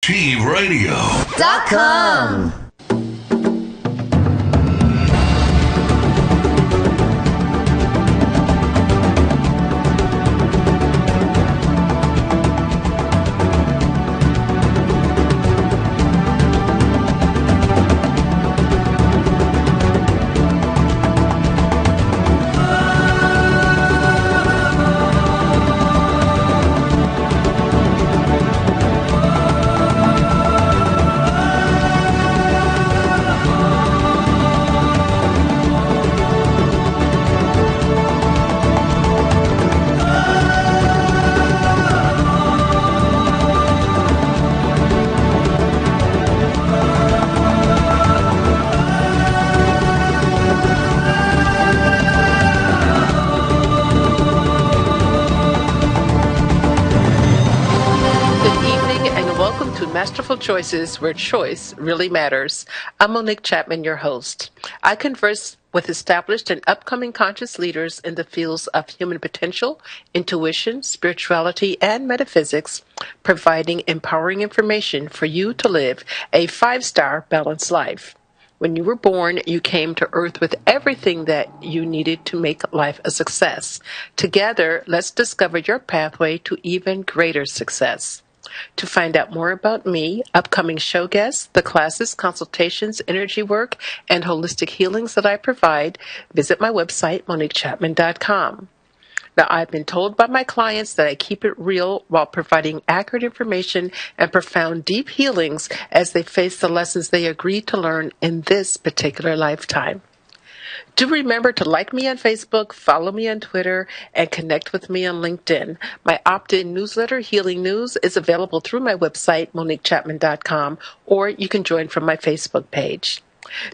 pt1.com. Masterful Choices, where choice really matters. I'm Monique Chapman, your host. I converse with established and upcoming conscious leaders in the fields of human potential, intuition, spirituality, and metaphysics, providing empowering information for you to live a 5-star balanced life. When you were born, you came to Earth with everything that you needed to make life a success. Together, let's discover your pathway to even greater success. To find out more about me, upcoming show guests, the classes, consultations, energy work, and holistic healings that I provide, visit my website, MoniqueChapman.com. Now, I've been told by my clients that I keep it real while providing accurate information and profound, deep healings as they face the lessons they agreed to learn in this particular lifetime. Do remember to like me on Facebook, follow me on Twitter, and connect with me on LinkedIn. My opt-in newsletter, Healing News, is available through my website, MoniqueChapman.com, or you can join from my Facebook page.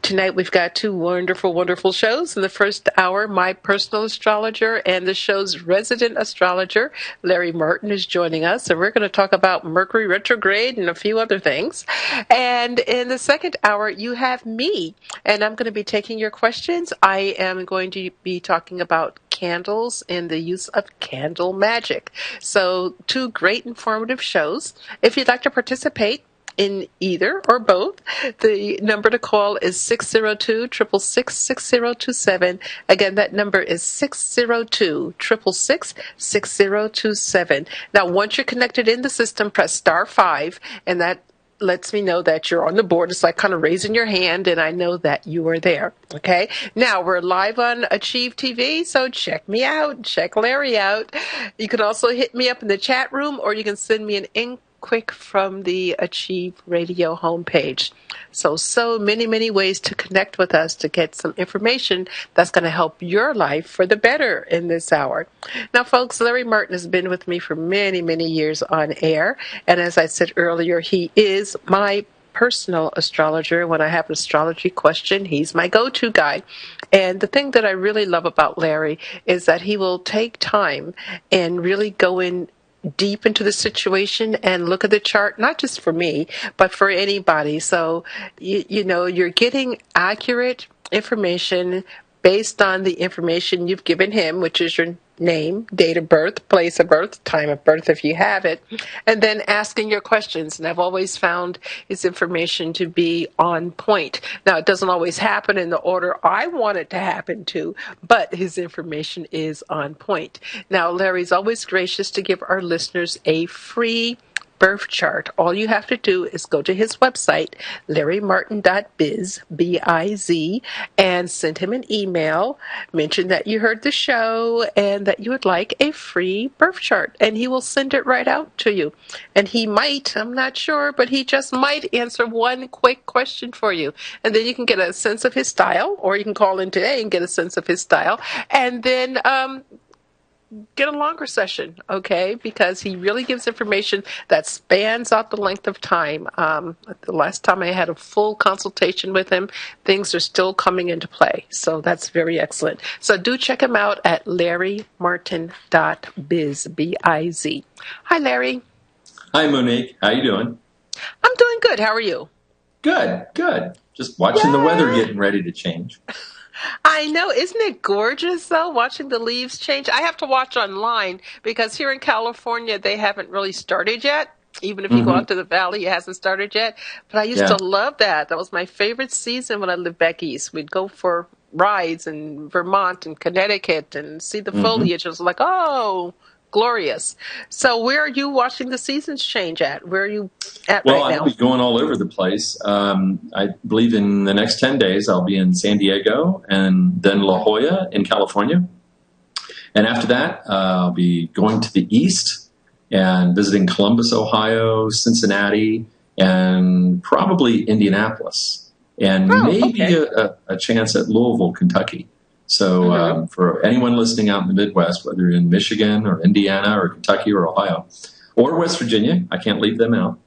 Tonight we've got two wonderful, wonderful shows. In the first hour, my personal astrologer and the show's resident astrologer, Larry Martin, is joining us. And we're going to talk about Mercury retrograde and a few other things. And in the second hour, you have me. And I'm going to be taking your questions. I am going to be talking about candles and the use of candle magic. So two great informative shows. If you'd like to participate in either or both, the number to call is 602-666-6027. Again, that number is 602-666-6027. Now, once you're connected in the system, press star 5, and that lets me know that you're on the board. It's like kind of raising your hand, and I know that you are there. Okay? Now, we're live on Achieve TV, so check me out. Check Larry out. You can also hit me up in the chat room, or you can send me an quick from the Achieve Radio homepage. So many, many ways to connect with us to get some information that's going to help your life for the better in this hour. Now, folks, Larry Martin has been with me for many, many years on air. And as I said earlier, he is my personal astrologer. When I have an astrology question, he's my go-to guy. And the thing that I really love about Larry is that he will take time and really go in deep into the situation and look at the chart, not just for me, but for anybody. So, you know, you're getting accurate information based on the information you've given him, which is your name, date of birth, place of birth, time of birth if you have it, and then asking your questions. And I've always found his information to be on point. Now, it doesn't always happen in the order I want it to happen to, but his information is on point. Now, Larry's always gracious to give our listeners a free birth chart. All you have to do is go to his website, larrymartin.biz, B-I-Z, and send him an email. Mention that you heard the show and that you would like a free birth chart, and he will send it right out to you. And he might, I'm not sure, but he just might answer one quick question for you. And then you can get a sense of his style, or you can call in today and get a sense of his style. And then get a longer session, okay? Because he really gives information that spans out the length of time. The last time I had a full consultation with him, things are still coming into play. So that's very excellent. So do check him out at larrymartin.biz, B-I-Z. Hi, Larry. Hi, Monique. How you doing? I'm doing good. How are you? Good. Just watching the weather getting ready to change. I know. Isn't it gorgeous, though, watching the leaves change? I have to watch online because here in California, they haven't really started yet. Even if you go out to the valley, it hasn't started yet. But I used Yeah. to love that. That was my favorite season when I lived back east. We'd go for rides in Vermont and Connecticut and see the foliage. It was like, oh, glorious. So where are you watching the seasons change at? Where are you at Well, right I'll now? be going all over the place. I believe in the next 10 days, I'll be in San Diego and then La Jolla in California. And after that, I'll be going to the east and visiting Columbus, Ohio, Cincinnati, and probably Indianapolis, and maybe a chance at Louisville, Kentucky. So for anyone listening out in the Midwest, whether in Michigan or Indiana or Kentucky or Ohio or West Virginia, I can't leave them out,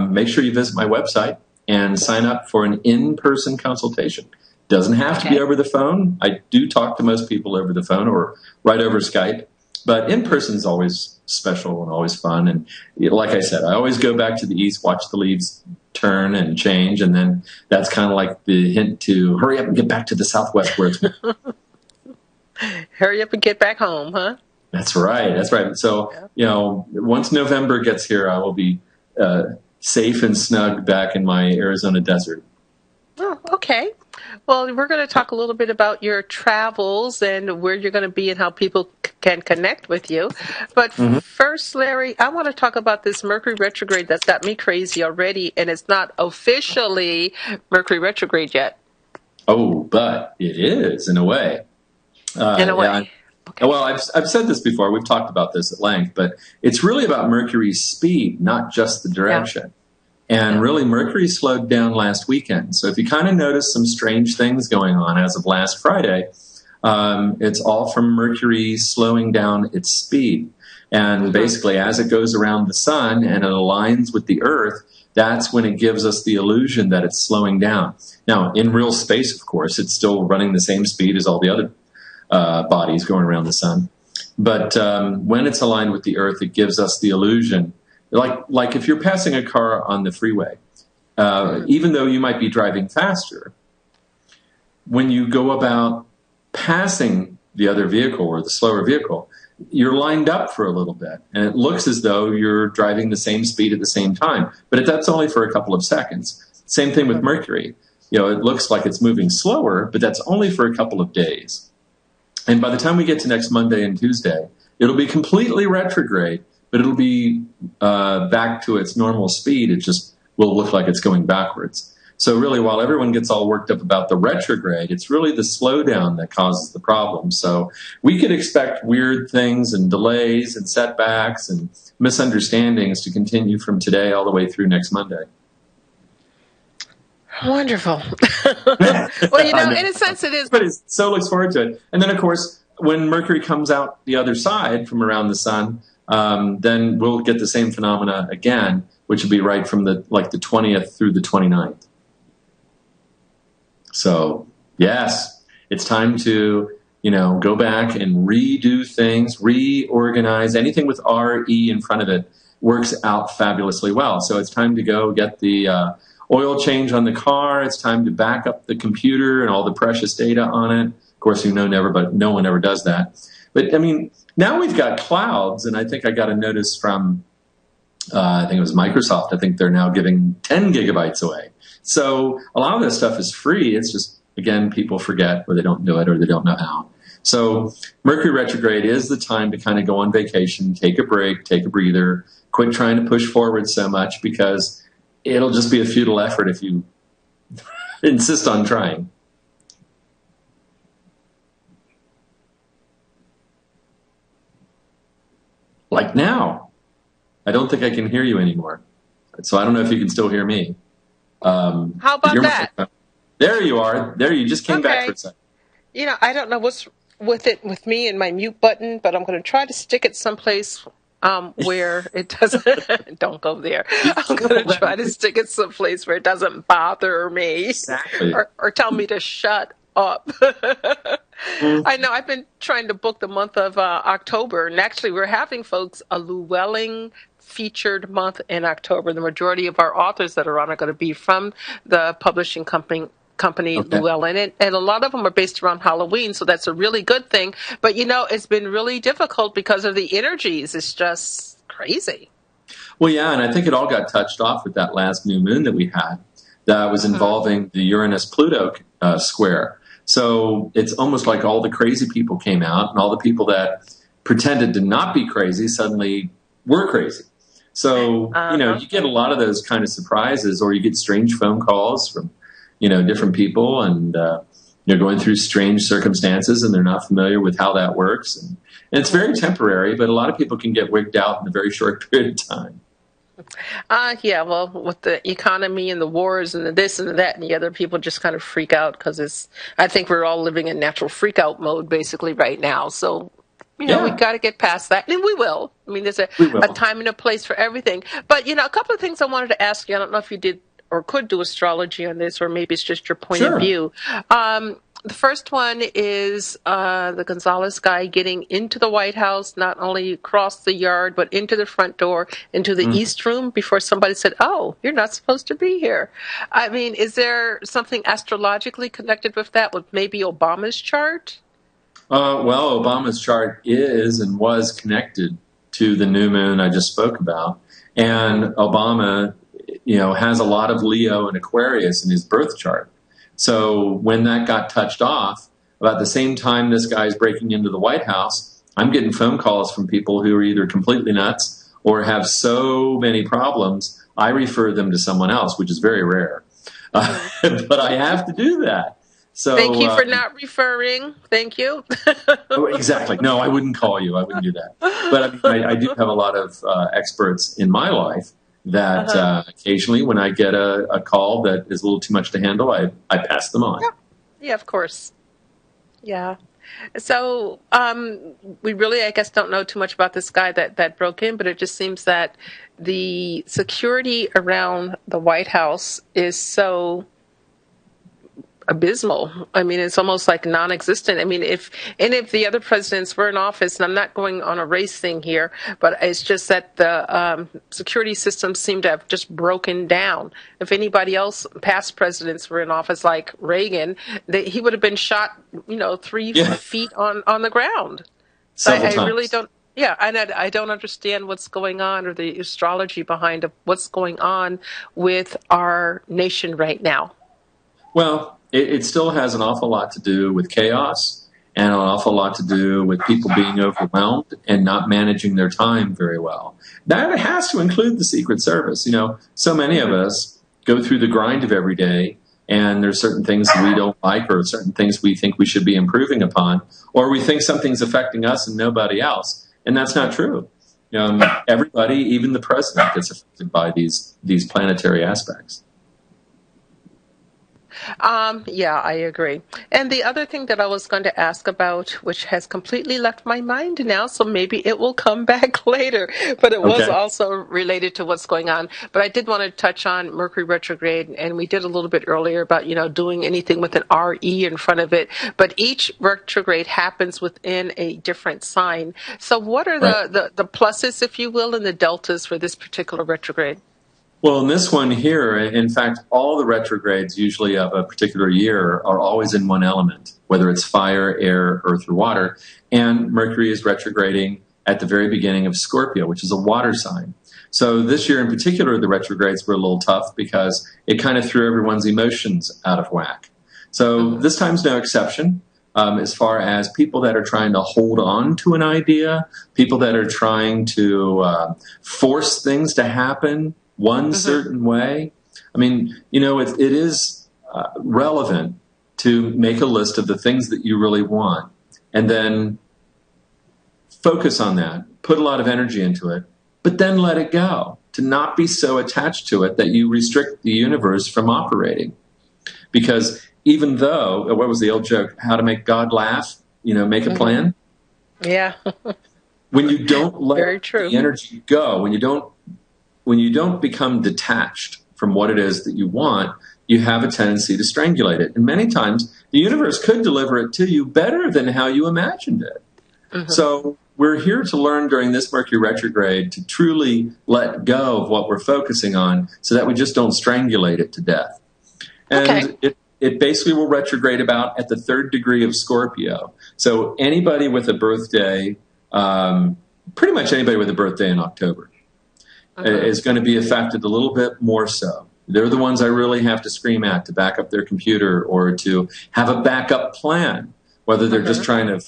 make sure you visit my website and sign up for an in-person consultation. Doesn't have to be over the phone. I do talk to most people over the phone or right over Skype. But in person is always special and always fun. And like I said, I always go back to the east, watch the leaves turn and change. And then that's kind of like the hint to hurry up and get back to the southwest where it's Hurry up and get back home, huh? That's right. That's right. So, once November gets here, I will be safe and snug back in my Arizona desert. Oh, okay. Well, we're going to talk a little bit about your travels and where you're going to be and how people can connect with you. But first, Larry, I want to talk about this Mercury retrograde that's got me crazy already, and it's not officially Mercury retrograde yet. Oh, but it is in a way. In a way. Yeah, well, I've said this before. We've talked about this at length, but it's really about Mercury's speed, not just the direction. Yeah. And really, Mercury slowed down last weekend. So if you kind of notice some strange things going on as of last Friday, it's all from Mercury slowing down its speed. And basically, as it goes around the sun and it aligns with the Earth, that's when it gives us the illusion that it's slowing down. Now, in real space, of course, it's still running the same speed as all the other bodies going around the sun. But when it's aligned with the Earth, it gives us the illusion. Like if you're passing a car on the freeway, even though you might be driving faster, when you go about passing the other vehicle or the slower vehicle, you're lined up for a little bit. And it looks as though you're driving the same speed at the same time. But that's only for a couple of seconds. Same thing with Mercury. It looks like it's moving slower, but that's only for a couple of days. And by the time we get to next Monday and Tuesday, it'll be completely retrograde. But it'll be back to its normal speed. It just will look like it's going backwards. So really, while everyone gets all worked up about the retrograde, it's really the slowdown that causes the problem. So we could expect weird things and delays and setbacks and misunderstandings to continue from today all the way through next Monday. Wonderful. Well, in a sense it is. But it so looks forward to it. And then, of course, when Mercury comes out the other side from around the sun, then we'll get the same phenomena again, which will be right from the 20th through the 29th. So, yes, it's time to, go back and redo things, reorganize. Anything with RE in front of it works out fabulously well. So it's time to go get the oil change on the car. It's time to back up the computer and all the precious data on it. Of course, but no one ever does that. But, now we've got clouds, and I think I got a notice from, I think it was Microsoft. I think they're now giving 10 gigabytes away. So a lot of this stuff is free. It's just, again, people forget or they don't do it or they don't know how. So Mercury retrograde is the time to kind of go on vacation, take a break, take a breather, quit trying to push forward so much because it'll just be a futile effort if you insist on trying. Like now. I don't think I can hear you anymore. So I don't know if you can still hear me. How about that? There you are. There you just came back for a second. I don't know what's with me and my mute button, but I'm going to try to stick it someplace where it doesn't. Don't go there. I'm going to try to stick it someplace where it doesn't bother me. Exactly. Or tell me to shut up. I know I've been trying to book the month of October, and actually we're having folks a Llewellyn featured month in October. The majority of our authors that are on are going to be from the publishing company Llewellyn, and a lot of them are based around Halloween, so that's a really good thing. But it's been really difficult because of the energies. It's just crazy. Well, yeah, and I think it all got touched off with that last new moon that we had that was involving the Uranus-Pluto square. So it's almost like all the crazy people came out, and all the people that pretended to not be crazy suddenly were crazy. So, you get a lot of those kind of surprises, or you get strange phone calls from, different people, and you're going through strange circumstances, and they're not familiar with how that works. And it's very temporary, but a lot of people can get wigged out in a very short period of time. Yeah, well, with the economy and the wars and the this and the that and the other, people just kind of freak out because I think we're all living in natural freak out mode basically right now. So, we got to get past that, and we will. I mean, there's a time and a place for everything. But, a couple of things I wanted to ask you. I don't know if you did or could do astrology on this, or maybe it's just your point of view. The first one is the Gonzalez guy getting into the White House, not only across the yard, but into the front door, into the East Room before somebody said, oh, you're not supposed to be here. I mean, is there something astrologically connected with that, with maybe Obama's chart? Well, Obama's chart is and was connected to the new moon I just spoke about. And Obama, has a lot of Leo and Aquarius in his birth chart. So when that got touched off, about the same time this guy's breaking into the White House, I'm getting phone calls from people who are either completely nuts or have so many problems, I refer them to someone else, which is very rare. But I have to do that. So thank you for not referring. Thank you. Exactly. No, I wouldn't call you. I wouldn't do that. But I do have a lot of experts in my life that occasionally when I get a call that is a little too much to handle, I pass them on. Yeah, of course. Yeah. So we really, I guess, don't know too much about this guy that broke in, but it just seems that the security around the White House is so abysmal. I mean, it's almost like non-existent. I mean, if the other presidents were in office, and I'm not going on a race thing here, but it's just that the security systems seem to have just broken down. If anybody else, past presidents, were in office, like Reagan, he would have been shot, 3 feet on the ground. So I really don't. Yeah, and I don't understand what's going on, or the astrology behind what's going on with our nation right now. Well, it still has an awful lot to do with chaos and an awful lot to do with people being overwhelmed and not managing their time very well. That has to include the Secret Service. So many of us go through the grind of every day, and there's certain things that we don't like, or certain things we think we should be improving upon, or we think something's affecting us and nobody else. And that's not true. Everybody, even the president, gets affected by these planetary aspects. Yeah, I agree. And the other thing that I was going to ask about, which has completely left my mind now, so maybe it will come back later, but it was also related to what's going on. But I did want to touch on Mercury retrograde, and we did a little bit earlier about, doing anything with an RE in front of it. But each retrograde happens within a different sign. So what are the pluses, if you will, and the deltas for this particular retrograde? Well, in this one here, in fact, all the retrogrades usually of a particular year are always in one element, whether it's fire, air, earth, or water. And Mercury is retrograding at the very beginning of Scorpio, which is a water sign. So this year in particular, the retrogrades were a little tough because it kind of threw everyone's emotions out of whack. So this time's no exception. As far as people that are trying to hold on to an idea, people that are trying to force things to happen one certain way. I mean, it is relevant to make a list of the things that you really want and then focus on that, put a lot of energy into it, but then let it go, to not be so attached to it that you restrict the universe from operating. Because even though, what was the old joke, how to make God laugh, make a plan? Yeah. When you don't let the energy go, when you don't become detached from what it is that you want, you have a tendency to strangulate it. And many times, the universe could deliver it to you better than how you imagined it. So we're here to learn during this Mercury retrograde to truly let go of what we're focusing on so that we just don't strangulate it to death. And it basically will retrograde about at the 3rd degree of Scorpio. So anybody with a birthday, pretty much anybody with a birthday in October. is going to be affected a little bit more so. They're the ones I really have to scream at to back up their computer or to have a backup plan, whether they're just trying to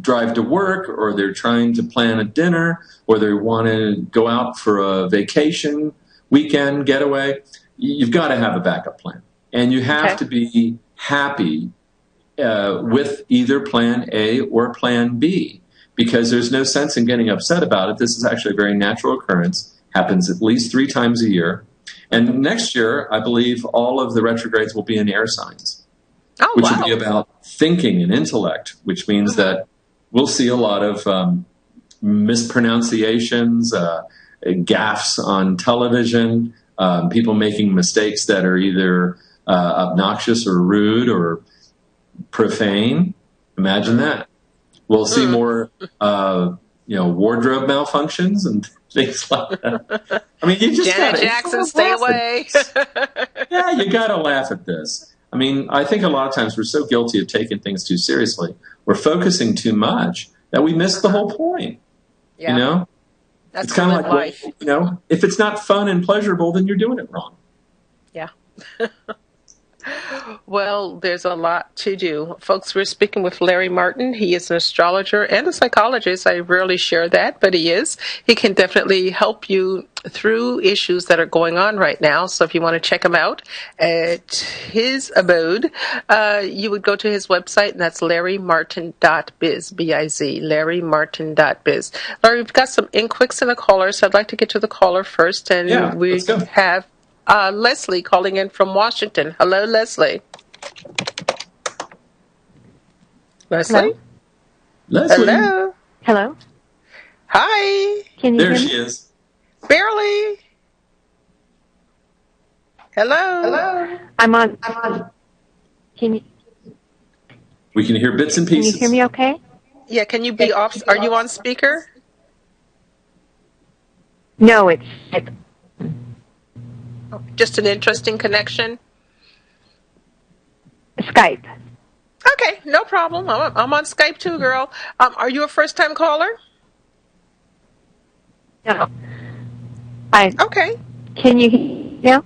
drive to work or they're trying to plan a dinner or they want to go out for a vacation, weekend getaway. You've got to have a backup plan. And you have to be happy with either plan A or plan B, because there's no sense in getting upset about it. This is actually a very natural occurrence, happens at least 3 times a year. And next year, I believe all of the retrogrades will be in air signs, which will be about thinking and intellect, which means that we'll see a lot of mispronunciations, gaffes on television, people making mistakes that are either obnoxious or rude or profane. Imagine that. We'll see more, wardrobe malfunctions and things like that. I mean, you just Janet Jackson, stay away. Yeah, you got to laugh at this. I mean, I think a lot of times we're so guilty of taking things too seriously. We're focusing too much that we miss the whole point. Yeah. You know? That's it's kind of like, life. If it's not fun and pleasurable, then you're doing it wrong. Yeah. Well, there's a lot to do. Folks, we're speaking with Larry Martin. He is an astrologer and a psychologist. I rarely share that, but he is. He can definitely help you through issues that are going on right now. So if you want to check him out at his abode, you would go to his website, and that's larrymartin.biz, B-I-Z, larrymartin.biz. Larry, we've got some inquicks and a caller, so I'd like to get to the caller first. And we have Leslie calling in from Washington. Hello, Leslie. Leslie? Leslie? Hello? Hi. Can you There hear me? she is. Barely. Hello. I'm on. Can you We can hear bits and pieces. hear me okay? Yeah, can you be off? Are you on speaker? No, it's Just an interesting connection? Skype. Okay, no problem. I'm on Skype too, girl. Are you a first-time caller? No. Okay. Can you hear now?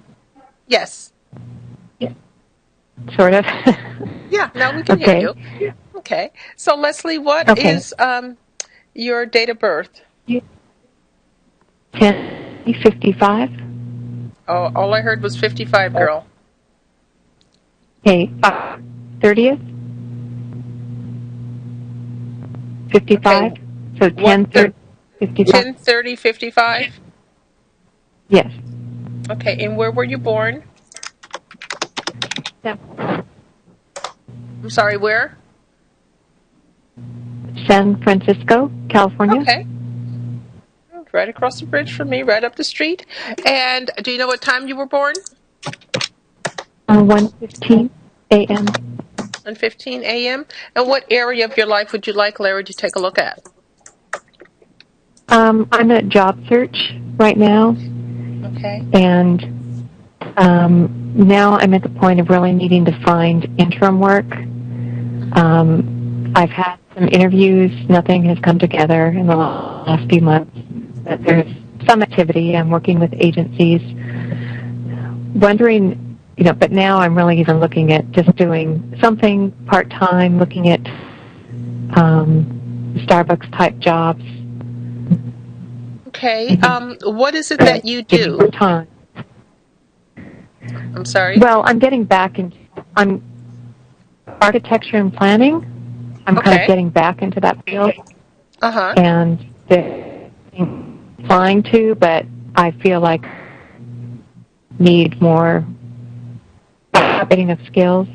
Yes. Sort of. Yeah, now we can hear you. Okay. So, Leslie, what is your date of birth? 10:55. Oh, all I heard was 55, girl. Okay. 30th. 55. Okay. So 10:30. 55. 10:30, 55? Yes. Okay, and where were you born? Yeah. I'm sorry, where? San Francisco, California. Okay. Right across the bridge from me, right up the street. And do you know what time you were born? 1:15 a.m. 1:15 a.m. And what area of your life would you like Larry to take a look at? I'm at a job search right now. Okay. And now I'm at the point of really needing to find interim work. I've had some interviews. Nothing has come together in the last few months. But there's some activity. I'm working with agencies. Wondering, but now I'm really even looking at just doing something part-time, looking at Starbucks-type jobs. Okay. What is it that you do? Time. I'm sorry? Well, I'm getting back into architecture and planning. I'm kind of getting back into that field. Uh-huh. And flying to, but I feel like need more getting of skills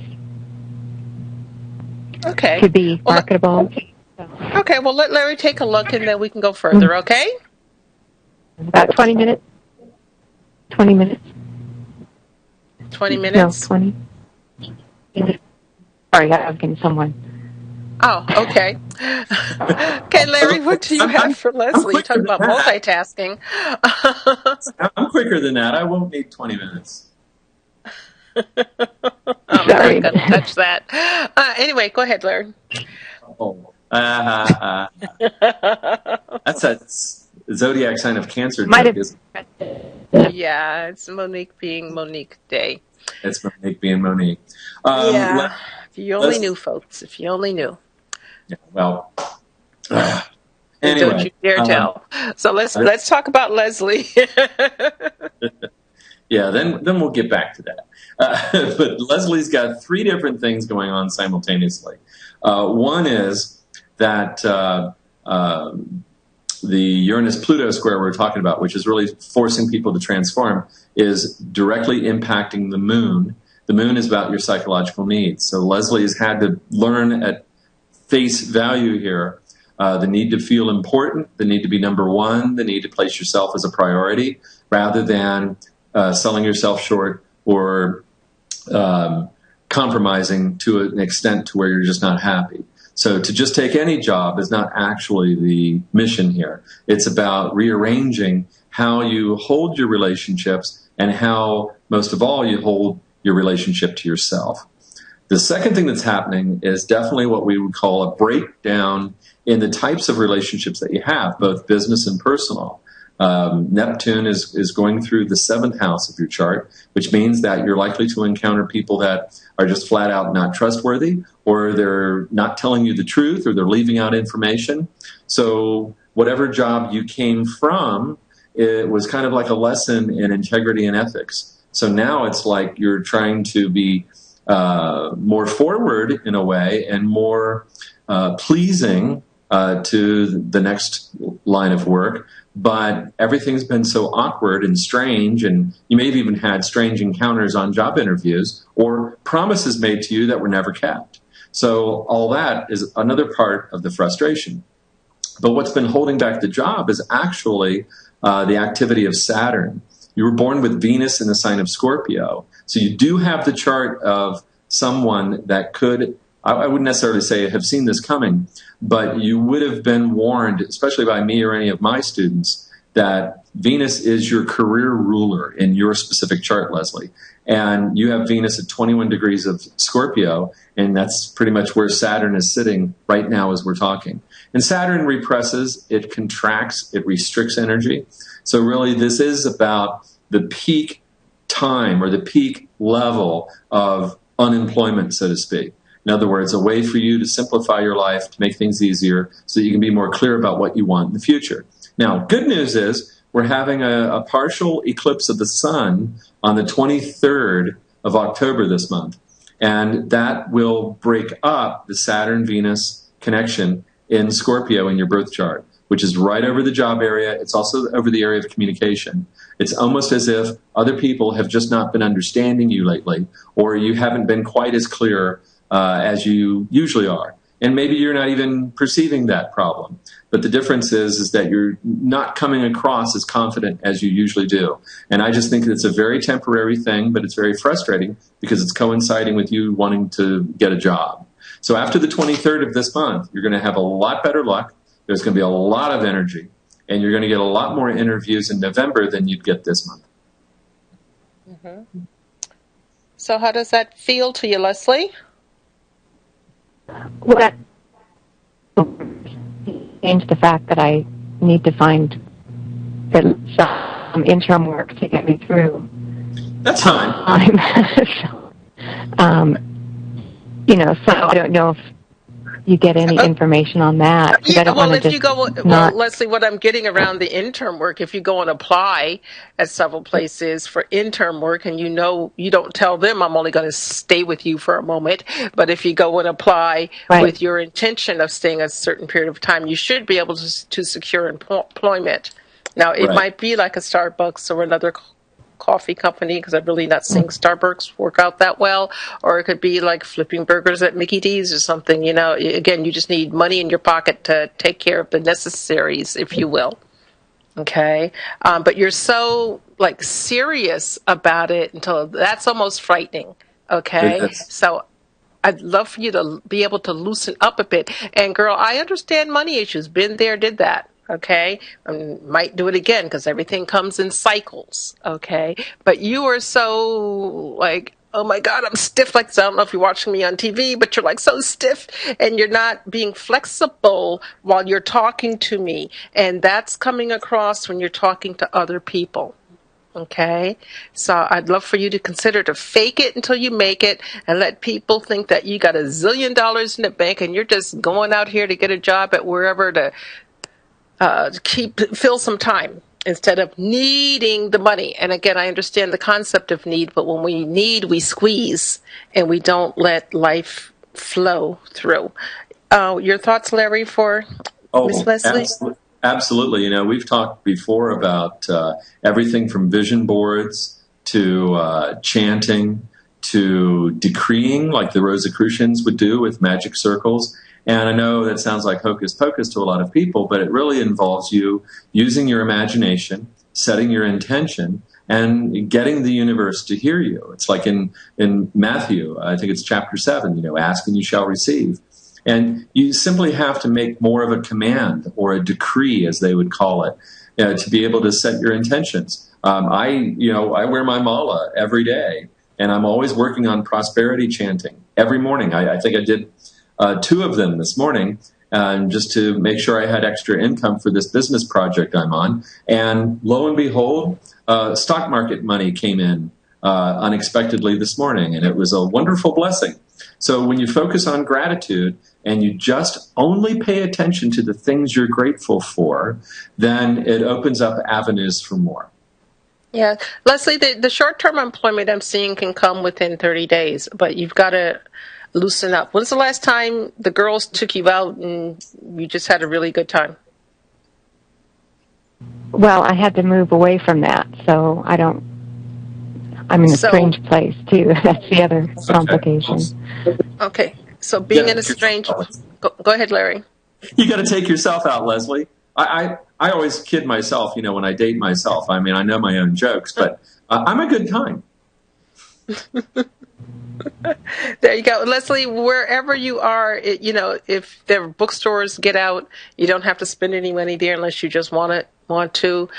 to be marketable. Okay, well, let Larry take a look, and then we can go further, okay? About 20 minutes. 20 minutes. 20 minutes? No, 20. Sorry, I was getting someone. Oh, okay. Okay, Larry, what do you have for Leslie? You're talking about multitasking. I'm quicker than that. I won't need 20 minutes. I'm not going to touch that. Anyway, go ahead, Larry. That's zodiac sign of Cancer Might joke have. is Yeah, it's Monique being Monique Day. it's Monique being Monique. Yeah. If you only knew, folks. If you only knew. Yeah, well, Don't anyway. you dare tell. So let's talk about Leslie. Yeah, then we'll get back to that. But Leslie's got three different things going on simultaneously. One is that the Uranus-Pluto square we're talking about, which is really forcing people to transform, is directly impacting the moon. The moon is about your psychological needs. So Leslie has had to learn at face value here the need to feel important, the need to be number one, the need to place yourself as a priority, rather than selling yourself short or compromising to an extent to where you're just not happy. So to just take any job is not actually the mission here. It's about rearranging how you hold your relationships and how, most of all, you hold your relationship to yourself. The second thing that's happening is definitely what we would call a breakdown in the types of relationships that you have, both business and personal. Neptune is going through the seventh house of your chart, which means that you're likely to encounter people that are just flat out not trustworthy, or they're not telling you the truth, or they're leaving out information. So whatever job you came from, it was kind of like a lesson in integrity and ethics. So now it's like you're trying to be more forward in a way and more pleasing to the next line of work. But everything's been so awkward and strange, and you may have even had strange encounters on job interviews or promises made to you that were never kept. So all that is another part of the frustration. But what's been holding back the job is actually the activity of Saturn. You were born with Venus in the sign of Scorpio. So you do have the chart of someone that could, I wouldn't necessarily say have seen this coming, but you would have been warned, especially by me or any of my students, that Venus is your career ruler in your specific chart, Leslie. And you have Venus at 21 degrees of Scorpio, and that's pretty much where Saturn is sitting right now as we're talking. And Saturn represses, it contracts, it restricts energy. So really this is about the peak time or the peak level of unemployment, so to speak. In other words, a way for you to simplify your life, to make things easier, so that you can be more clear about what you want in the future. Now, good news is we're having a partial eclipse of the sun on the 23rd of October this month. And that will break up the Saturn-Venus connection in Scorpio in your birth chart, which is right over the job area. It's also over the area of communication. It's almost as if other people have just not been understanding you lately, or you haven't been quite as clear as you usually are. And maybe you're not even perceiving that problem. But the difference is that you're not coming across as confident as you usually do. And I just think it's a very temporary thing, but it's very frustrating because it's coinciding with you wanting to get a job. So after the 23rd of this month, you're going to have a lot better luck. There's going to be a lot of energy. And you're going to get a lot more interviews in November than you'd get this month. Mm-hmm. So how does that feel to you, Leslie? Well, that changed the fact that I need to find some interim work to get me through. That's fine. So I don't know if you get any information on that. Yeah, well, if you go, Leslie, what I'm getting around the interim work, if you go and apply at several places for interim work, and you don't tell them I'm only going to stay with you for a moment, but if you go and apply with your intention of staying a certain period of time, you should be able to secure employment. Now, it might be like a Starbucks or another coffee company, because I'm really not seeing Starbucks work out that well, or it could be like flipping burgers at Mickey D's or something. Again, you just need money in your pocket to take care of the necessaries, if you will. Okay, but you're so serious about it until that's almost frightening. Okay, so I'd love for you to be able to loosen up a bit. And girl, I understand money issues. Been there, did that. Okay, might do it again because everything comes in cycles. Okay, but you are so oh my God, I'm stiff like this. I don't know if you're watching me on TV, but you're like so stiff and you're not being flexible while you're talking to me. And that's coming across when you're talking to other people. Okay, so I'd love for you to consider to fake it until you make it and let people think that you got a zillion dollars in the bank and you're just going out here to get a job at wherever to fill some time instead of needing the money. And again, I understand the concept of need, but when we need, we squeeze and we don't let life flow through. Your thoughts, Larry, for Miss Leslie? Absolutely. You know, we've talked before about everything from vision boards to chanting to decreeing, like the Rosicrucians would do with magic circles. And I know that sounds like hocus pocus to a lot of people, but it really involves you using your imagination, setting your intention, and getting the universe to hear you. It's like in Matthew, I think it's chapter 7, you know, ask and you shall receive. And you simply have to make more of a command or a decree, as they would call it, to be able to set your intentions. I wear my mala every day, and I'm always working on prosperity chanting every morning. I think I did 2 of them this morning, just to make sure I had extra income for this business project I'm on. And lo and behold, stock market money came in unexpectedly this morning, and it was a wonderful blessing. So when you focus on gratitude and you just only pay attention to the things you're grateful for, then it opens up avenues for more. Yeah. Leslie, the short-term employment I'm seeing can come within 30 days, but you've got to loosen up. When's the last time the girls took you out and you just had a really good time? Well, I had to move away from that, so I'm in a strange place, too. That's the other complication. Okay. So being in a strange... Go ahead, Larry. You got to take yourself out, Leslie. I always kid myself, you know, when I date myself. I mean, I know my own jokes, but I'm a good time. There you go. Leslie, wherever you are, if there are bookstores, get out. You don't have to spend any money there unless you just want to.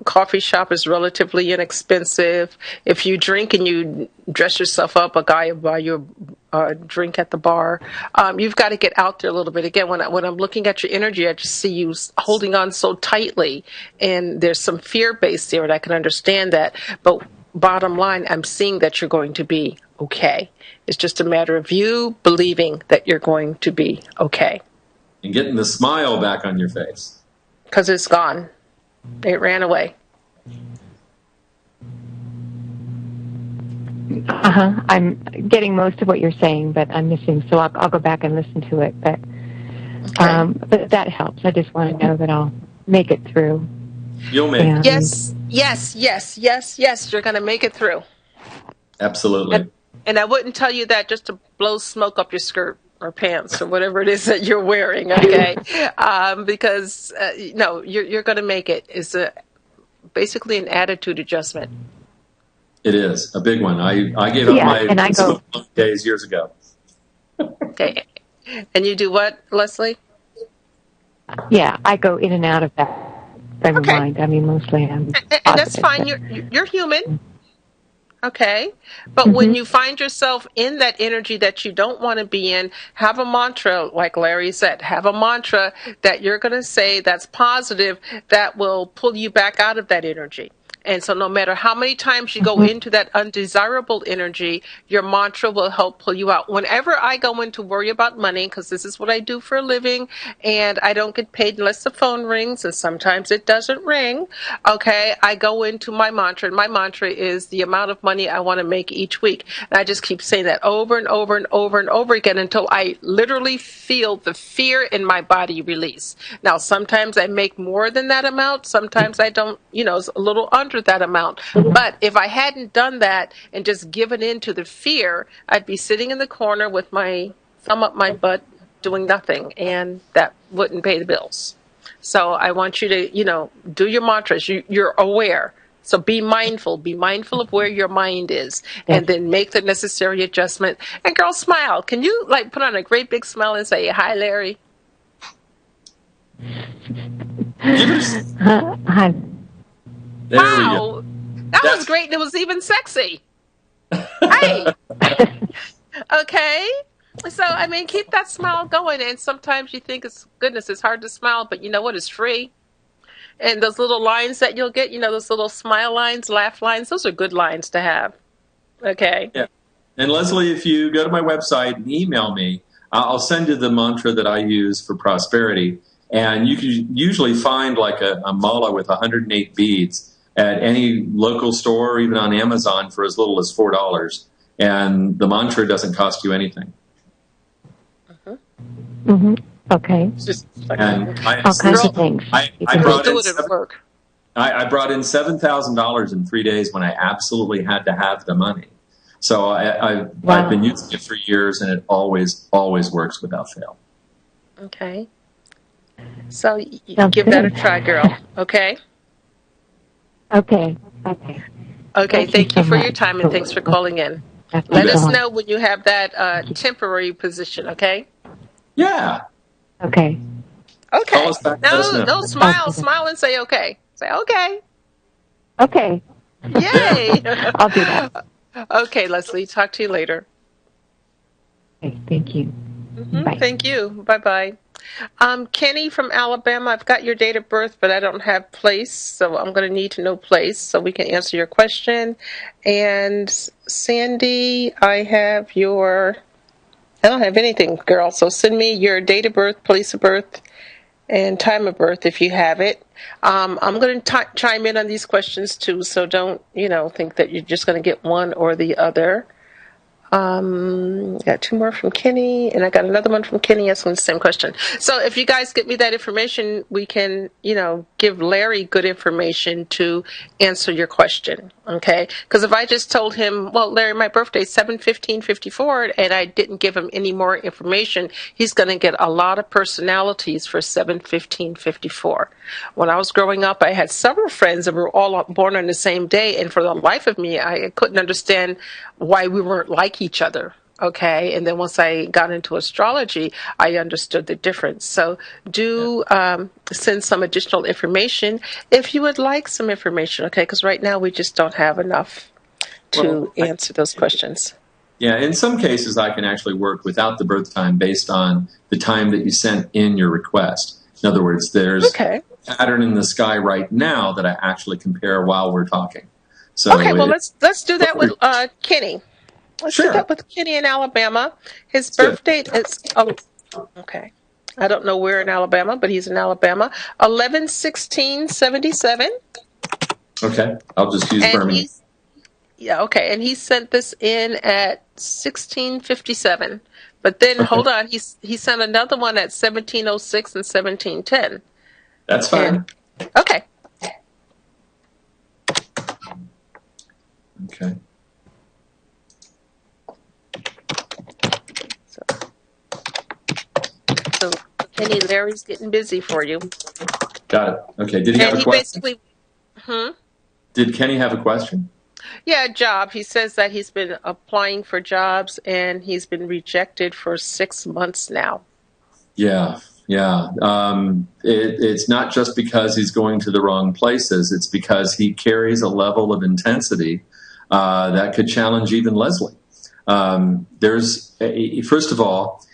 Coffee shop is relatively inexpensive. If you drink and you dress yourself up, a guy will buy you a drink at the bar. You've got to get out there a little bit. Again, when I'm looking at your energy, I just see you holding on so tightly, and there's some fear based there, and I can understand that. But bottom line, I'm seeing that you're going to be okay. It's just a matter of you believing that you're going to be okay. And getting the smile back on your face. Because it's gone. It ran away. I'm getting most of what you're saying, but I'm missing, so I'll go back and listen to it. But that helps. I just want to know that I'll make it through. You'll make it. Yes. You're going to make it through. Absolutely. And I wouldn't tell you that just to blow smoke up your skirt or pants or whatever it is that you're wearing, okay? Because, no, you're going to make it. It's basically an attitude adjustment. It is a big one. I gave up my smoke days years ago. Okay. And you do what, Leslie? Yeah, I go in and out of that frame of mind. I mean, mostly I'm positive. And that's fine. You're human. Okay. But when you find yourself in that energy that you don't want to be in, have a mantra, like Larry said, have a mantra that you're going to say that's positive that will pull you back out of that energy. And so no matter how many times you go into that undesirable energy, your mantra will help pull you out. Whenever I go in to worry about money, because this is what I do for a living, and I don't get paid unless the phone rings, and sometimes it doesn't ring, okay, I go into my mantra, and my mantra is the amount of money I want to make each week. And I just keep saying that over and over and over and over again until I literally feel the fear in my body release. Now, sometimes I make more than that amount. Sometimes I don't, it's a little under that amount. But if I hadn't done that and just given in to the fear, I'd be sitting in the corner with my thumb up my butt doing nothing, and that wouldn't pay the bills. So I want you to, do your mantras. You're aware. So be mindful of where your mind is, and then make the necessary adjustment. And girl, smile. Can you put on a great big smile and say, "Hi, Larry"? Hi. There we go. That was great. It was even sexy. Hey, okay. So, I mean, keep that smile going. And sometimes you think, goodness, it's hard to smile, but you know what? It's free. And those little lines that you'll get, those little smile lines, laugh lines, those are good lines to have. Okay. Yeah. And Leslie, if you go to my website and email me, I'll send you the mantra that I use for prosperity. And you can usually find like a mala with 108 beads at any local store or even on Amazon for as little as $4. And the mantra doesn't cost you anything. Mm-hmm. Okay. And all kinds of things. I brought in $7,000 in 3 days when I absolutely had to have the money. So I've been using it for years, and it always works without fail. Okay. So give that a try, girl. Okay? Okay. Thank you for your time, and thanks for calling in. Let us know when you have that temporary position, okay? Yeah. Okay. Okay. Call us back, no, smile and say okay. Say okay. Okay. Yay. I'll do that. Okay, Leslie. Talk to you later. Okay, thank you. Bye. Thank you. Bye-bye. Kenny from Alabama, I've got your date of birth, but I don't have place, so I'm going to need to know place so we can answer your question. And Sandy, I don't have anything, girl, so send me your date of birth, place of birth, and time of birth if you have it. I'm going to chime in on these questions too, so don't, think that you're just going to get one or the other. Got two more from Kenny, and I got another one from Kenny asking the same question. So if you guys get me that information, we can, give Larry good information to answer your question, okay? Because if I just told him, well, Larry, my birthday's 7/15/54, and I didn't give him any more information, he's going to get a lot of personalities for 7/15/54. When I was growing up, I had several friends that were all born on the same day, and for the life of me, I couldn't understand why we weren't like each other. Okay, and then once I got into astrology, I understood the difference. So do send some additional information if you would like some information, okay? Because right now we just don't have enough to answer those questions. Yeah, in some cases I can actually work without the birth time based on the time that you sent in your request. In other words, there's a pattern in the sky right now that I actually compare while we're talking. So okay, well, let's do that with Kenny. Let's do that with Kenny in Alabama. His birth date is, okay. I don't know where in Alabama, but he's in Alabama. 11/16/77. Okay, I'll just use Birmingham. Okay, and he sent this in at 16:57. But then, hold on, he sent another one at 17:06 and 17:10. That's fine. Okay. Okay. So Kenny, Larry's getting busy for you. Got it. Okay. Did he have a question? Did Kenny have a question? Yeah, job. He says that he's been applying for jobs and he's been rejected for 6 months now. Yeah. It's not just because he's going to the wrong places. It's because he carries a level of intensity that could challenge even Leslie. First of all,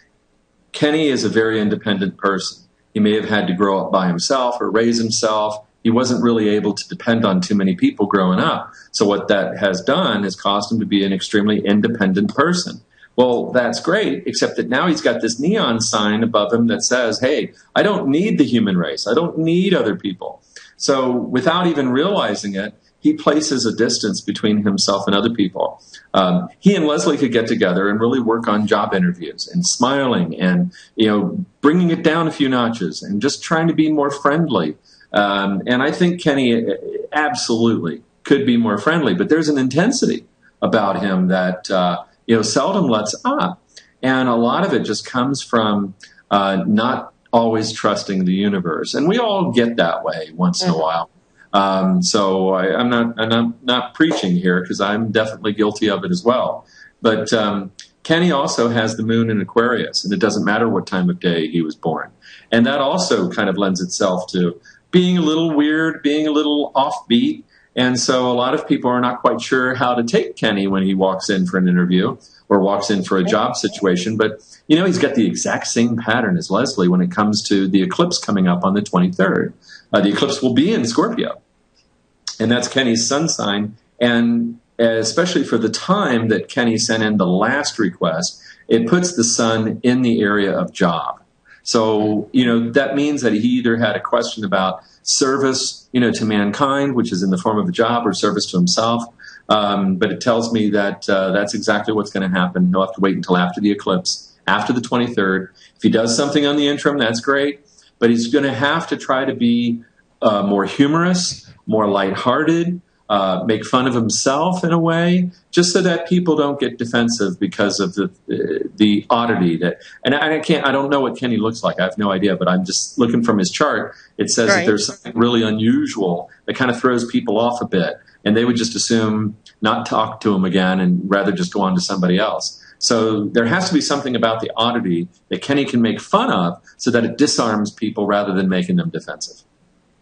Kenny is a very independent person. He may have had to grow up by himself or raise himself. He wasn't really able to depend on too many people growing up. So what that has done has caused him to be an extremely independent person. Well, that's great, except that now he's got this neon sign above him that says, hey, I don't need the human race. I don't need other people. So without even realizing it, he places a distance between himself and other people. He and Leslie could get together and really work on job interviews and smiling and, bringing it down a few notches and just trying to be more friendly. And I think Kenny absolutely could be more friendly, but there's an intensity about him that, seldom lets up. And a lot of it just comes from not always trusting the universe. And we all get that way once in a while. So I'm not preaching here because I'm definitely guilty of it as well. But Kenny also has the moon in Aquarius, and it doesn't matter what time of day he was born. And that also kind of lends itself to being a little weird, being a little offbeat, And so a lot of people are not quite sure how to take Kenny when he walks in for an interview or walks in for a job situation. But, he's got the exact same pattern as Leslie when it comes to the eclipse coming up on the 23rd. The eclipse will be in Scorpio, and that's Kenny's sun sign. And especially for the time that Kenny sent in the last request, it puts the sun in the area of job. So, that means that he either had a question about service, to mankind, which is in the form of a job, or service to himself. But it tells me that that's exactly what's going to happen. He'll have to wait until after the eclipse, after the 23rd. If he does something on the interim, that's great. But he's going to have to try to be more humorous, more lighthearted, make fun of himself in a way, just so that people don't get defensive because of the oddity that. And I don't know what Kenny looks like. I have no idea, but I'm just looking from his chart. It says that there's something really unusual that kind of throws people off a bit, and they would just assume not talk to him again and rather just go on to somebody else. So there has to be something about the oddity that Kenny can make fun of so that it disarms people rather than making them defensive.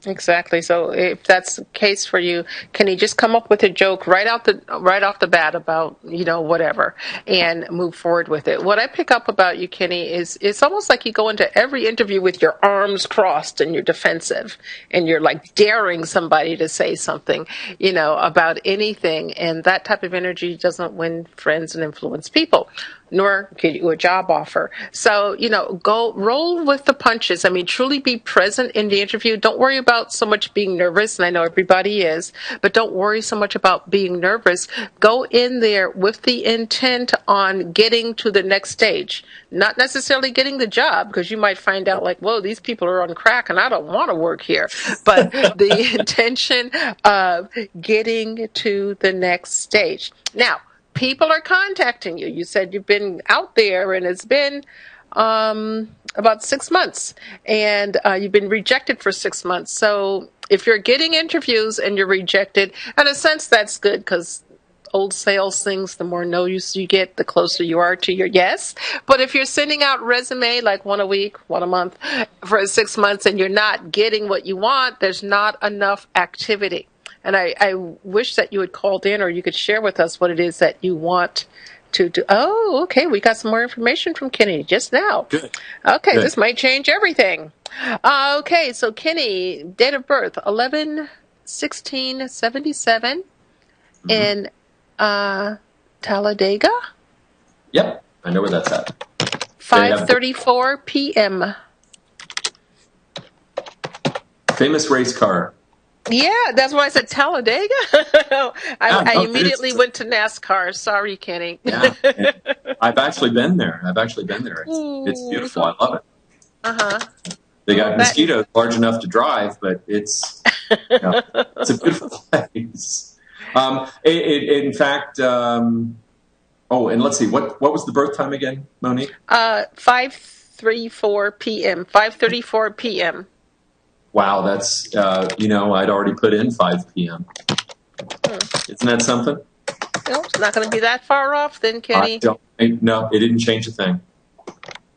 Exactly. So if that's the case for you, can you just come up with a joke right off the bat about, whatever, and move forward with it? What I pick up about you, Kenny, is it's almost like you go into every interview with your arms crossed and you're defensive and you're like daring somebody to say something, about anything. And that type of energy doesn't win friends and influence people, nor get you a job offer. So, go roll with the punches. I mean, truly be present in the interview. Don't worry about so much being nervous, and I know everybody is, but don't worry so much about being nervous. Go in there with the intent on getting to the next stage, not necessarily getting the job, because you might find out like, whoa, these people are on crack and I don't want to work here. But the intention of getting to the next stage. Now, people are contacting you. You said you've been out there and it's been about 6 months, and you've been rejected for 6 months. So if you're getting interviews and you're rejected, in a sense, that's good, because old sales things, the more no's you get, the closer you are to your yes. But if you're sending out resume like one a week, one a month for 6 months, and you're not getting what you want, there's not enough activity. And I wish that you had called in, or you could share with us what it is that you want to do. Oh, okay. We got some more information from Kenny just now. Good. Okay, Good. This might change everything. Okay, so Kenny, date of birth, 11/16/77 in Talladega? Yep, I know where that's at. 5:34 p.m. Famous race car. Yeah, that's why I said Talladega. I immediately went to NASCAR. Sorry, Kenny. Yeah, I've actually been there. It's beautiful. I love it. Uh-huh. They got mosquitoes large enough to drive, but it's it's a beautiful place. In fact, and let's see, what was the birth time again, Monique? 5:34 p.m. 5:34 p.m. Wow, that's I'd already put in 5 p.m. Isn't that something? No, it's not going to be that far off then, Kenny. No, it didn't change a thing.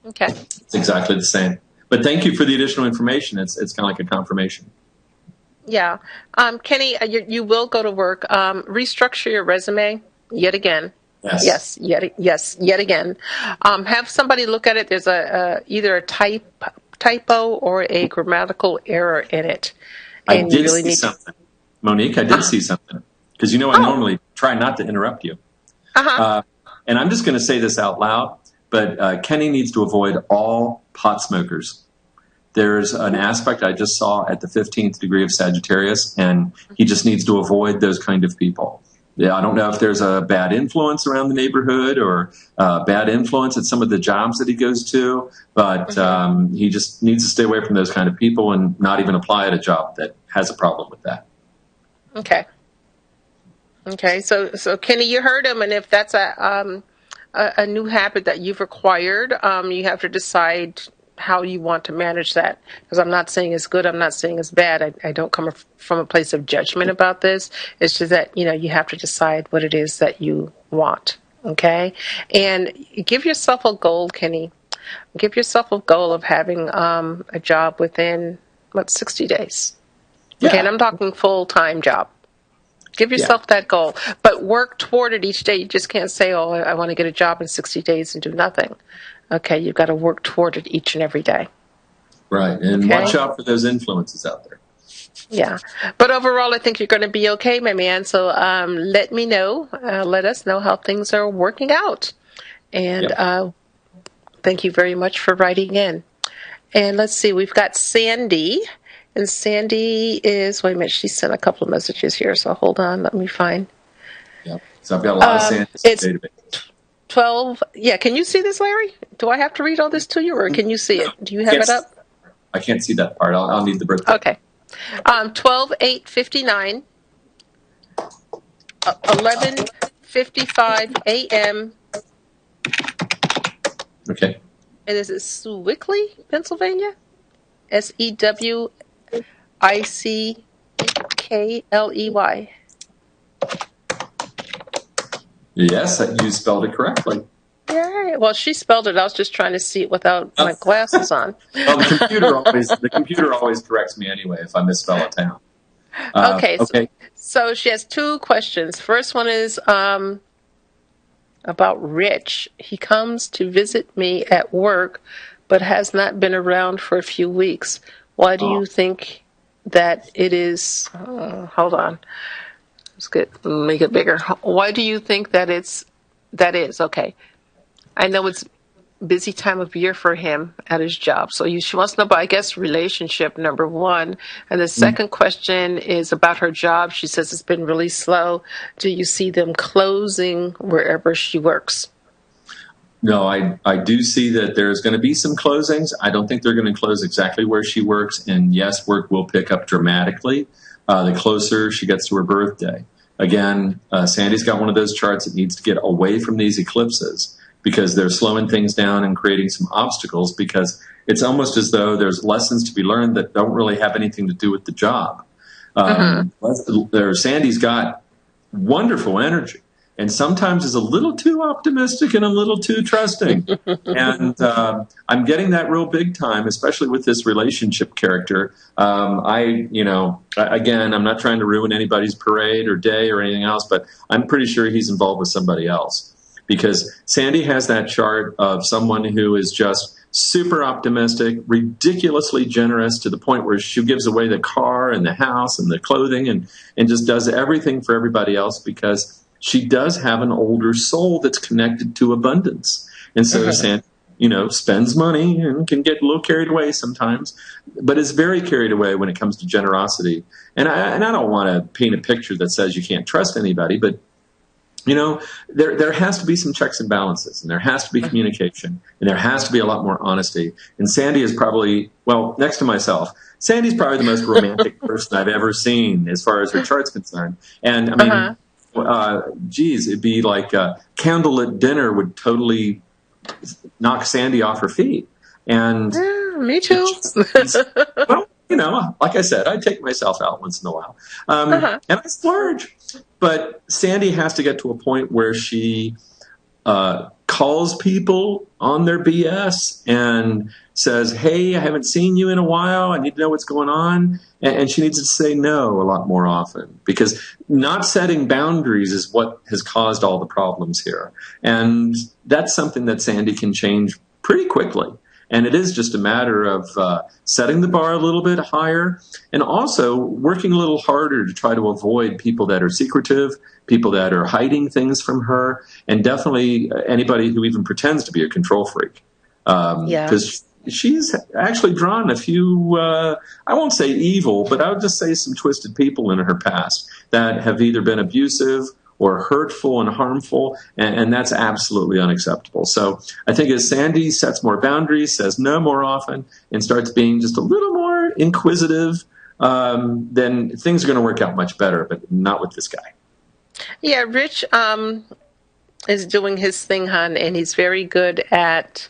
Okay. It's exactly the same. But thank you for the additional information. It's kind of like a confirmation. Yeah. Kenny, you will go to work. Restructure your resume yet again. Yes. Yet again. Have somebody look at it. There's either a typo or a grammatical error in it. And I did see something. Monique, I did see something. Because I normally try not to interrupt you. And I'm just going to say this out loud, but Kenny needs to avoid all pot smokers. There's an aspect I just saw at the 15th degree of Sagittarius, and he just needs to avoid those kind of people. Yeah, I don't know if there's a bad influence around the neighborhood or bad influence at some of the jobs that he goes to, but he just needs to stay away from those kind of people and not even apply at a job that has a problem with that. Okay. So Kenny, you heard him, and if that's a new habit that you've acquired, you have to decide how you want to manage that, because I'm not saying it's good, I'm not saying it's bad. I don't come from a place of judgment about this. It's just that you have to decide what it is that you want. Okay, and give yourself a goal, Kenny. Give yourself a goal of having a job within 60 days. Yeah. Okay, and I'm talking full-time job. Give yourself that goal, but work toward it each day. You just can't say, oh, I want to get a job in 60 days and do nothing. Okay, you've got to work toward it each and every day. Right, and watch out for those influences out there. Yeah, but overall, I think you're going to be okay, my man. So let me know. Let us know how things are working out. And thank you very much for writing in. And let's see, we've got Sandy. And Sandy is, wait a minute, she sent a couple of messages here. So hold on, let me find. Yep, so I've got a lot of Sandys in the database. 12, yeah, can you see this, Larry? Do I have to read all this to you, or can you see it? Do you have it up? I can't see that part. I'll need the birthday. Okay. 12/8/59, 11:55 a.m. Okay. And is it Sewickley, Pennsylvania? Sewickley. Yes, you spelled it correctly. Yeah. Well, she spelled it. I was just trying to see it without my glasses on. Well, the computer always corrects me anyway if I misspell a town. Okay. So she has two questions. First one is about Rich. He comes to visit me at work, but has not been around for a few weeks. Why do you think that it is? Hold on. Make it bigger. Why do you think that is? Okay. I know it's busy time of year for him at his job. So she wants to know about, I guess, relationship, number one. And the second question is about her job. She says it's been really slow. Do you see them closing wherever she works? No, I do see that there's going to be some closings. I don't think they're going to close exactly where she works. And yes, work will pick up dramatically the closer she gets to her birthday. Again, Sandy's got one of those charts that needs to get away from these eclipses because they're slowing things down and creating some obstacles, because it's almost as though there's lessons to be learned that don't really have anything to do with the job. Sandy's got wonderful energy, and sometimes is a little too optimistic and a little too trusting. And I'm getting that real big time, especially with this relationship character. Again, I'm not trying to ruin anybody's parade or day or anything else, but I'm pretty sure he's involved with somebody else. Because Sandy has that chart of someone who is just super optimistic, ridiculously generous to the point where she gives away the car and the house and the clothing and just does everything for everybody else, because she does have an older soul that's connected to abundance. And so Sandy, spends money and can get a little carried away sometimes, but is very carried away when it comes to generosity. And I don't want to paint a picture that says you can't trust anybody, but there has to be some checks and balances, and there has to be communication, and there has to be a lot more honesty. And Sandy is probably, next to myself, Sandy's probably the most romantic person I've ever seen as far as her chart's concerned. And I mean, it'd be like candlelit dinner would totally knock Sandy off her feet. And me too. Like I said, I take myself out once in a while. And I splurge. But Sandy has to get to a point where she calls people on their BS and says, hey, I haven't seen you in a while. I need to know what's going on. And she needs to say no a lot more often, because not setting boundaries is what has caused all the problems here. And that's something that Sandy can change pretty quickly. And it is just a matter of setting the bar a little bit higher, and also working a little harder to try to avoid people that are secretive, people that are hiding things from her, and definitely anybody who even pretends to be a control freak. Because she's actually drawn a few, I won't say evil, but I would just say some twisted people in her past that have either been abusive or hurtful and harmful, and that's absolutely unacceptable. So I think as Sandy sets more boundaries, says no more often, and starts being just a little more inquisitive, then things are going to work out much better, but not with this guy. Yeah, Rich is doing his thing, hon, and he's very good at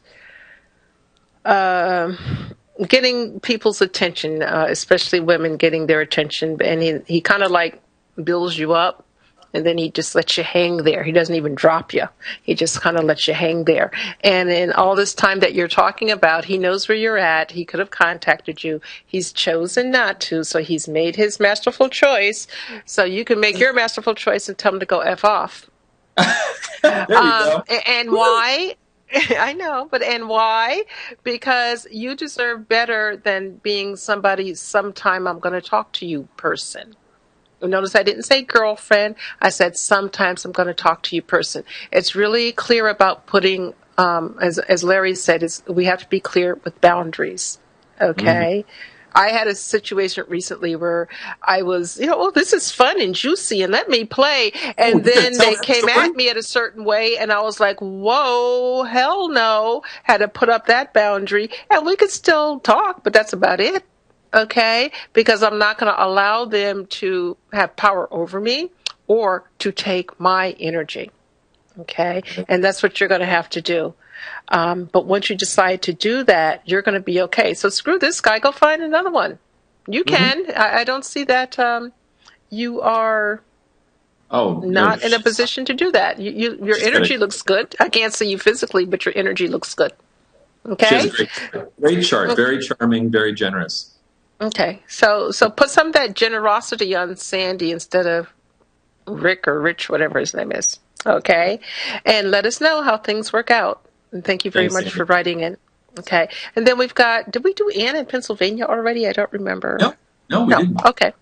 getting people's attention, especially women getting their attention, and he kind of like builds you up. and then he just lets you hang there. He doesn't even drop you. He just kind of lets you hang there. And in all this time that you're talking about, he knows where you're at. He could have contacted you. He's chosen not to, so he's made his masterful choice. So you can make your masterful choice and tell him to go F off. There you go. And why? I know, but and why? Because you deserve better than being somebody sometime I'm going to talk to you person. Notice I didn't say girlfriend. I said sometimes I'm going to talk to you person. It's really clear about putting, as Larry said, we have to be clear with boundaries. Okay? I had a situation recently where I was, oh, this is fun and juicy and let me play. And then they came at me at a certain way and I was like, whoa, hell no. Had to put up that boundary. And we could still talk, but that's about it. Okay? Because I'm not going to allow them to have power over me or to take my energy. Okay? And that's what you're going to have to do. But once you decide to do that, you're going to be okay. So screw this guy. Go find another one. You can. I don't see that you are not in a position to do that. Your energy looks good. I can't see you physically, but your energy looks good. Okay? She has a great chart. Very charming, very generous. Okay. So put some of that generosity on Sandy instead of Rick or Rich, whatever his name is. Okay? And let us know how things work out. And thank you very much for writing in. Okay. And then we've got, did we do Ann in Pennsylvania already? I don't remember. No, we didn't. Okay.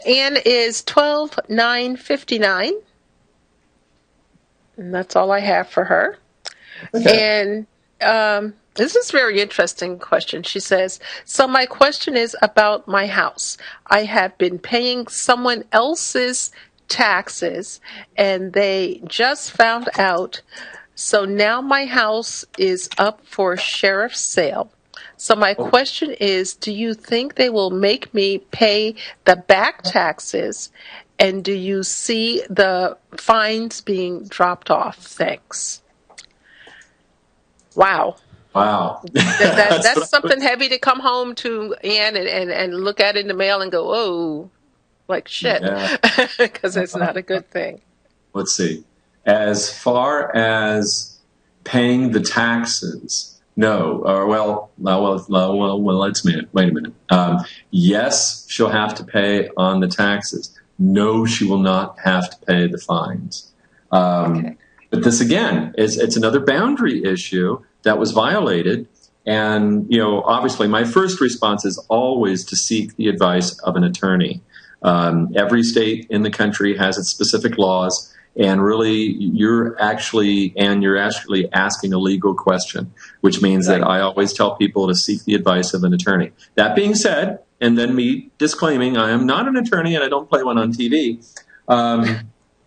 Ann is 12/9/59. And that's all I have for her. Okay. And this is a very interesting question. She says, so my question is about my house. I have been paying someone else's taxes, and they just found out. So now my house is up for sheriff's sale. So my question is, do you think they will make me pay the back taxes? And do you see the fines being dropped off? Thanks. Wow. That's something heavy to come home to, Ann, and look at in the mail and go, oh, like shit. Because it's not a good thing. Let's see. As far as paying the taxes, no. Wait a minute. Yes, she'll have to pay on the taxes. No, she will not have to pay the fines. Okay. But this, again, it's another boundary issue that was violated. And, obviously my first response is always to seek the advice of an attorney. Every state in the country has its specific laws. And really, you're actually asking a legal question, which means that I always tell people to seek the advice of an attorney. That being said, and then me disclaiming, I am not an attorney and I don't play one on TV.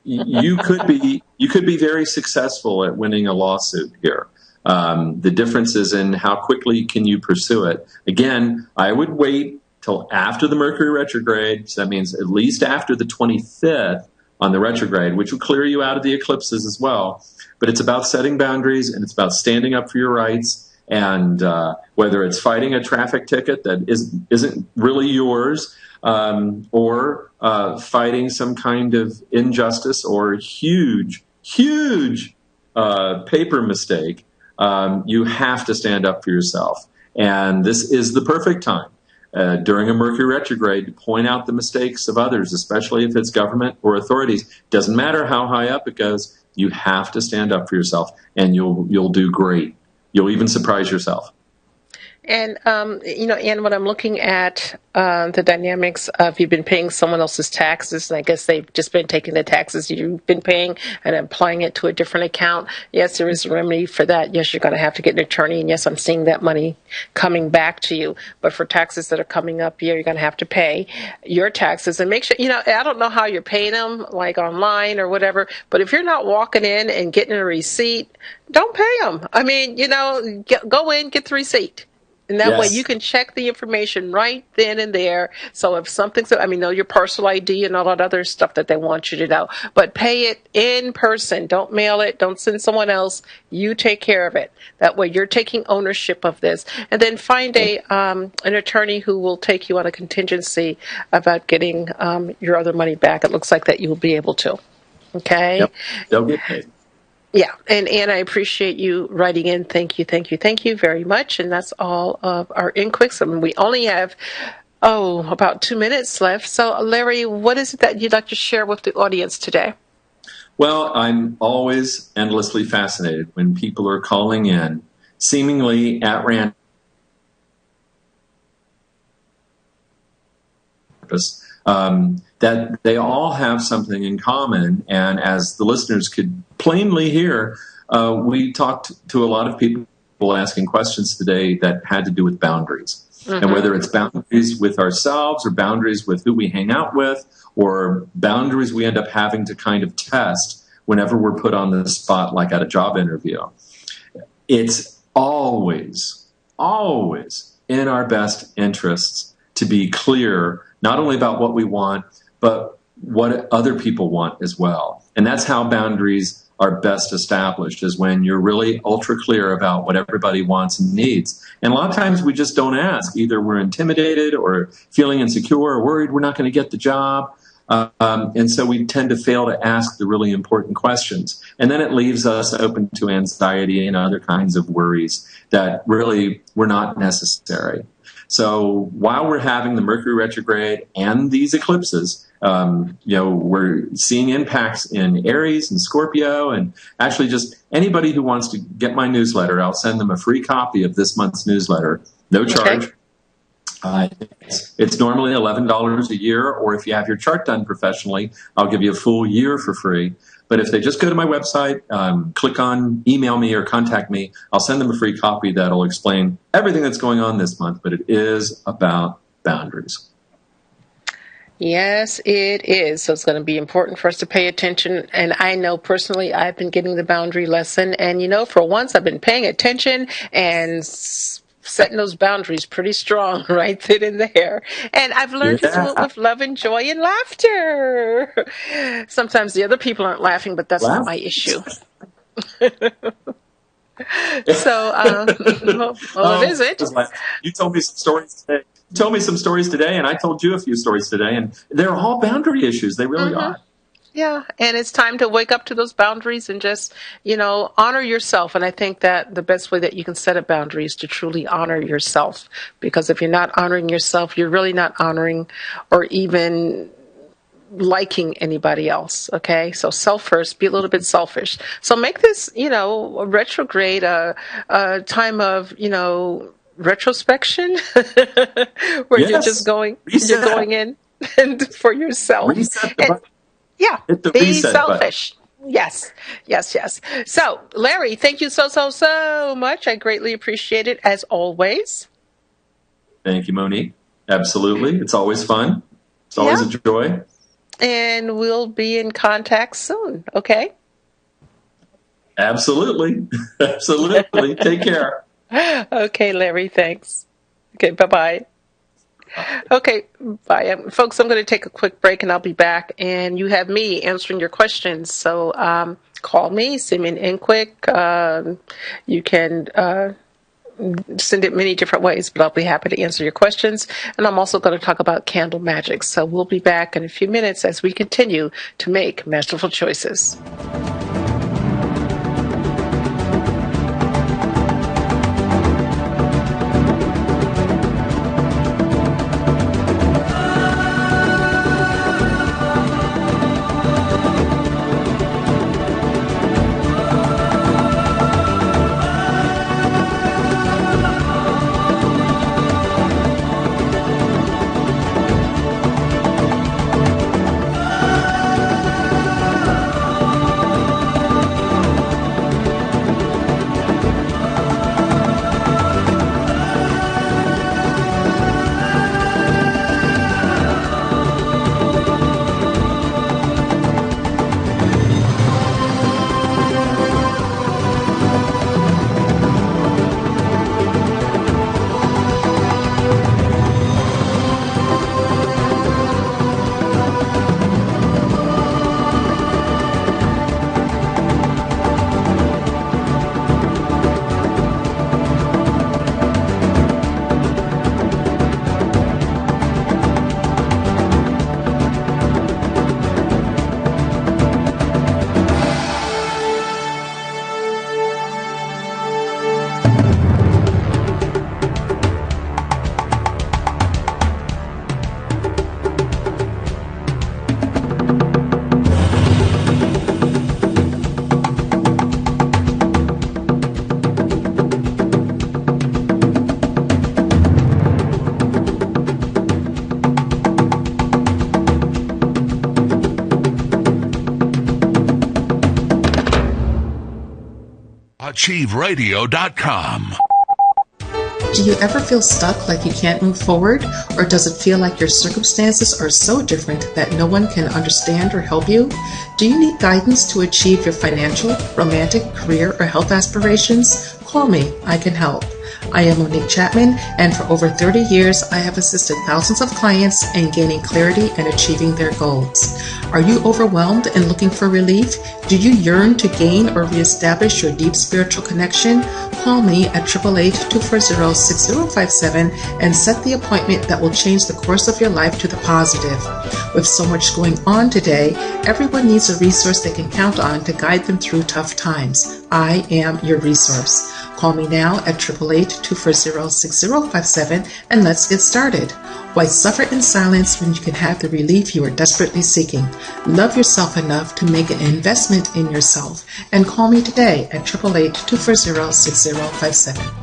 You could be very successful at winning a lawsuit here. The difference is in how quickly can you pursue it. Again, I would wait till after the Mercury retrograde. So that means at least after the 25th. On the retrograde, which will clear you out of the eclipses as well. But it's about setting boundaries, and it's about standing up for your rights. And whether it's fighting a traffic ticket that isn't really yours, or fighting some kind of injustice or huge paper mistake, you have to stand up for yourself. And this is the perfect time. During a Mercury retrograde, to point out the mistakes of others, especially if it's government or authorities. Doesn't matter how high up it goes, you have to stand up for yourself, and you'll do great. You'll even surprise yourself. And, Ann, when I'm looking at the dynamics of you've been paying someone else's taxes, and I guess they've just been taking the taxes you've been paying and applying it to a different account. Yes, there is a remedy for that. Yes, you're going to have to get an attorney. And yes, I'm seeing that money coming back to you. But for taxes that are coming up, you're going to have to pay your taxes. And make sure, I don't know how you're paying them, like online or whatever. But if you're not walking in and getting a receipt, don't pay them. I mean, go in, get the receipt. And that way you can check the information right then and there. So if something's, know your parcel ID and all that other stuff that they want you to know. But pay it in person. Don't mail it. Don't send someone else. You take care of it. That way you're taking ownership of this. And then find an attorney who will take you on a contingency about getting your other money back. It looks like that you will be able to. Okay. Yep. They'll get paid. Yeah, and I appreciate you writing in. Thank you very much. And that's all of our inquicks. I mean, we only have, about 2 minutes left. So, Larry, what is it that you'd like to share with the audience today? Well, I'm always endlessly fascinated when people are calling in, seemingly at random, that they all have something in common. And as the listeners could plainly hear, we talked to a lot of people asking questions today that had to do with boundaries. Mm-hmm. And whether it's boundaries with ourselves or boundaries with who we hang out with or boundaries we end up having to kind of test whenever we're put on the spot, like at a job interview. It's always in our best interests to be clear, not only about what we want, but what other people want as well. And that's how boundaries are best established, is when you're really ultra clear about what everybody wants and needs. And a lot of times we just don't ask. Either we're intimidated or feeling insecure or worried we're not going to get the job. And so we tend to fail to ask the really important questions. And then it leaves us open to anxiety and other kinds of worries that really were not necessary. So while we're having the Mercury retrograde and these eclipses, we're seeing impacts in Aries and Scorpio, and actually just anybody who wants to get my newsletter, I'll send them a free copy of this month's newsletter, no charge. Okay. It's normally $11 a year, or if you have your chart done professionally, I'll give you a full year for free. But if they just go to my website, click on email me or contact me, I'll send them a free copy that'll explain everything that's going on this month. But it is about boundaries. Yes, it is. So it's going to be important for us to pay attention. And I know personally I've been getting the boundary lesson. And, for once I've been paying attention and setting those boundaries pretty strong right then and there. And I've learned to do it with love and joy and laughter. Sometimes the other people aren't laughing, but that's not my issue. So, it isn't. You told me some stories today. You told me some stories today, and I told you a few stories today, and they're all boundary issues. They really are. Yeah, and it's time to wake up to those boundaries and just, honor yourself. And I think that the best way that you can set a boundary is to truly honor yourself. Because if you're not honoring yourself, you're really not honoring or even liking anybody else. Okay, so self first, be a little bit selfish. So make this, a retrograde, a time of, retrospection, where you're just going, you're going in and for yourself. Yeah, be selfish. Button. Yes. So, Larry, thank you so much. I greatly appreciate it, as always. Thank you, Monique. Absolutely. It's always fun. It's always a joy. And we'll be in contact soon, okay? Absolutely. Absolutely. Take care. Okay, Larry, thanks. Okay, bye-bye. Okay, bye. Folks, I'm going to take a quick break and I'll be back. And you have me answering your questions. So call me, send me an inquick. You can send it many different ways, but I'll be happy to answer your questions. And I'm also going to talk about candle magic. So we'll be back in a few minutes as we continue to make masterful choices. AchieveRadio.com. Do you ever feel stuck, like you can't move forward? Or does it feel like your circumstances are so different that no one can understand or help you? Do you need guidance to achieve your financial, romantic, career, or health aspirations? Call me. I can help. I am Monique Chapman, and for over 30 years, I have assisted thousands of clients in gaining clarity and achieving their goals. Are you overwhelmed and looking for relief? Do you yearn to gain or reestablish your deep spiritual connection? Call me at 888-240-6057 and set the appointment that will change the course of your life to the positive. With so much going on today, everyone needs a resource they can count on to guide them through tough times. I am your resource. Call me now at 888-240-6057 and let's get started. Why suffer in silence when you can have the relief you are desperately seeking? Love yourself enough to make an investment in yourself and call me today at 888-240-6057.